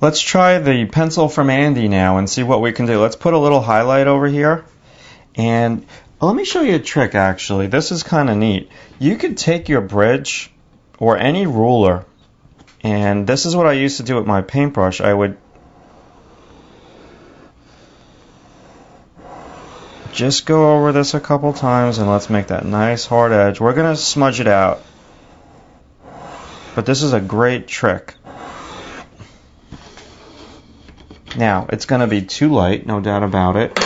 Let's try the pencil from Andy now and see what we can do. Let's put a little highlight over here. And let me show you a trick, actually. This is kind of neat. You could take your bridge or any ruler, and this is what I used to do with my paintbrush. I would just go over this a couple times, and let's make that nice hard edge. We're going to smudge it out, but this is a great trick. Now, it's going to be too light, no doubt about it,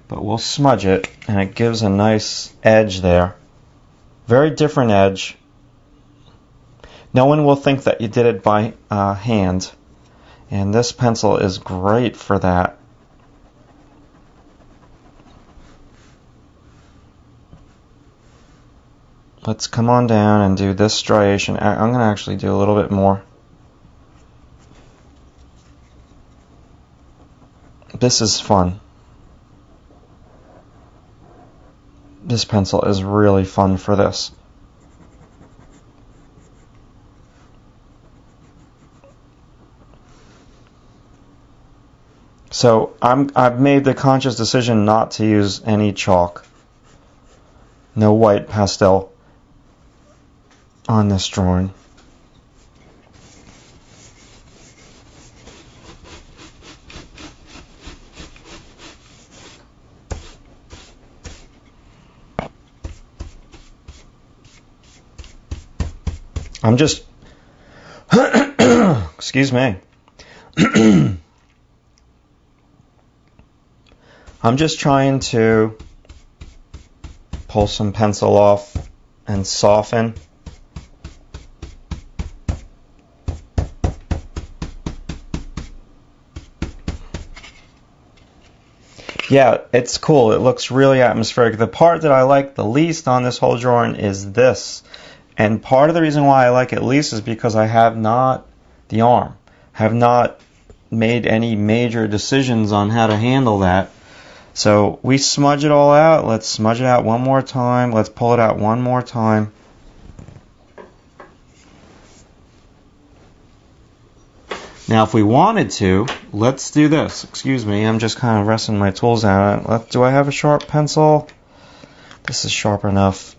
but we'll smudge it, and it gives a nice edge there. Very different edge. No one will think that you did it by hand, and this pencil is great for that. Let's come on down and do this striation. I'm going to actually do a little bit more. This is fun. This pencil is really fun for this. So I've made the conscious decision not to use any chalk. No white pastel on this drawing. I'm just excuse me. I'm just trying to pull some pencil off and soften. Yeah, it's cool. It looks really atmospheric. The part that I like the least on this whole drawing is this. And part of the reason why I like it least is because I have not made any major decisions on how to handle that. So we smudge it all out. Let's smudge it out one more time. Let's pull it out one more time. Now if we wanted to, let's do this. Excuse me, I'm just kind of resting my tools out. Do I have a sharp pencil? This is sharp enough.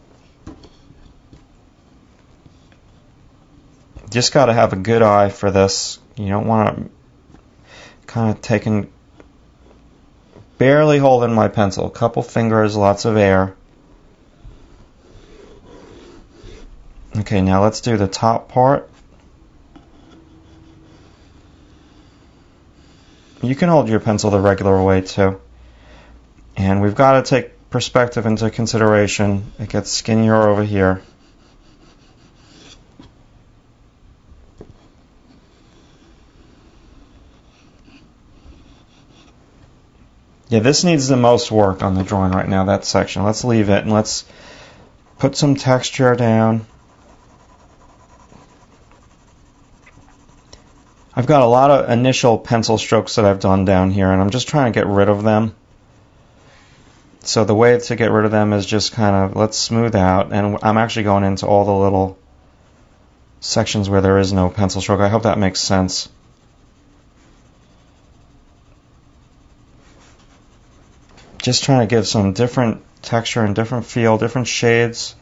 Just got to have a good eye for this. You don't want to kind of taking, barely holding my pencil. A couple fingers, lots of air. Okay, now let's do the top part. You can hold your pencil the regular way too. And we've got to take perspective into consideration. It gets skinnier over here. Yeah, this needs the most work on the drawing right now, that section. Let's leave it and let's put some texture down. I've got a lot of initial pencil strokes that I've done down here, and I'm just trying to get rid of them. So the way to get rid of them is just kind of, let's smooth out, and I'm actually going into all the little sections where there is no pencil stroke. I hope that makes sense. Just trying to give some different texture and different feel, different shades.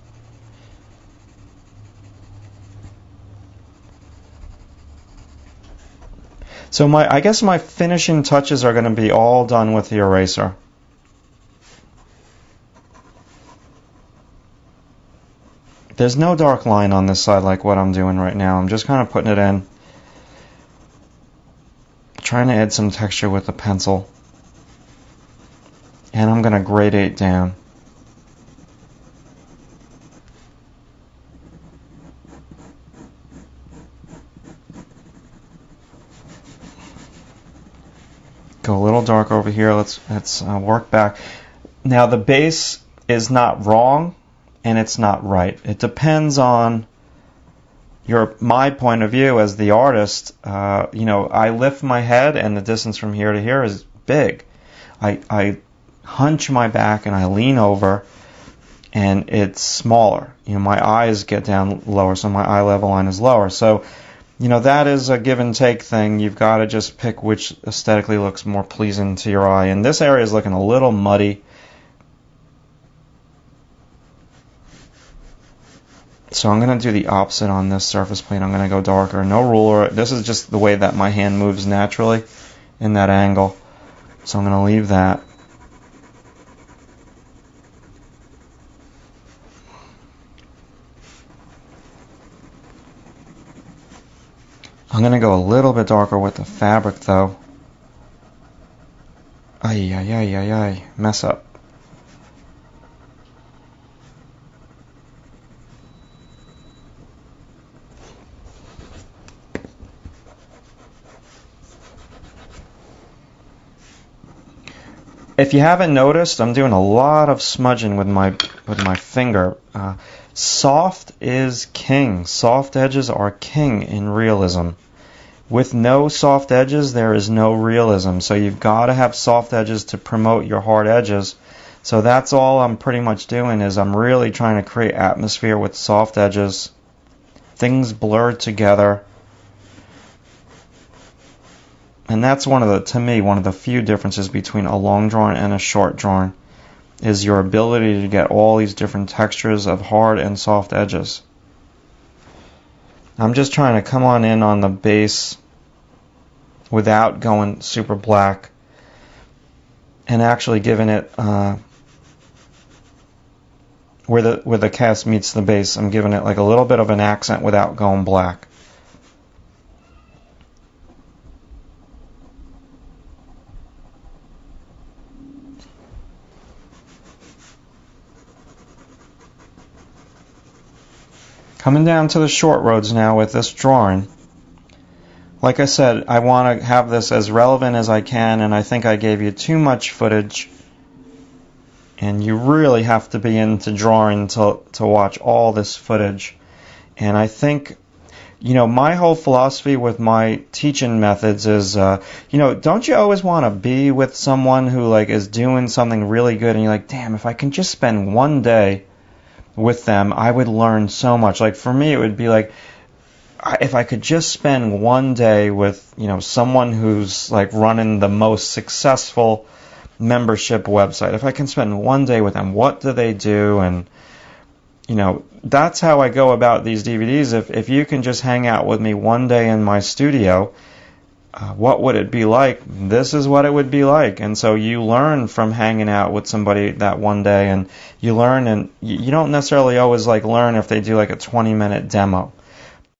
So I guess my finishing touches are going to be all done with the eraser. There's no dark line on this side like what I'm doing right now. I'm just kind of putting it in. Trying to add some texture with the pencil. And I'm going to gradate down. Go a little dark over here. Let's work back. Now the base is not wrong and it's not right. It depends on my point of view as the artist. I lift my head and the distance from here to here is big. I hunch my back and I lean over and it's smaller. My eyes get down lower, so my eye level line is lower. So You know, that is a give and take thing. You've got to just pick which aesthetically looks more pleasing to your eye. And this area is looking a little muddy. So I'm going to do the opposite on this surface plane. I'm going to go darker. No ruler. This is just the way that my hand moves naturally in that angle. So I'm going to leave that. I'm going to go a little bit darker with the fabric though. Ay, ay, ay, ay, ay. Mess up. If you haven't noticed, I'm doing a lot of smudging with my finger. Soft is king. Soft edges are king in realism. With no soft edges, there is no realism. So you've got to have soft edges to promote your hard edges. So that's all I'm pretty much doing, is I'm really trying to create atmosphere with soft edges. Things blurred together. And that's to me, one of the few differences between a long drawing and a short drawing, is your ability to get all these different textures of hard and soft edges. I'm just trying to come on in on the base without going super black, and actually giving it where the cast meets the base, I'm giving it like a little bit of an accent without going black. Coming down to the short roads now with this drawing. Like I said, I want to have this as relevant as I can, and I think I gave you too much footage. And you really have to be into drawing to watch all this footage. And I think, you know, my whole philosophy with my teaching methods is, you know, don't you always want to be with someone who like is doing something really good, and you're like, damn, if I can just spend one day with them, I would learn so much. Like for me, it would be like, if I could just spend one day with, you know, someone who's like running the most successful membership website, if I can spend one day with them, what do they do? And, you know, that's how I go about these DVDs. If you can just hang out with me one day in my studio, what would it be like? This is what it would be like. And so you learn from hanging out with somebody that one day, and you learn, and you don't necessarily always like learn if they do like a 20-minute demo.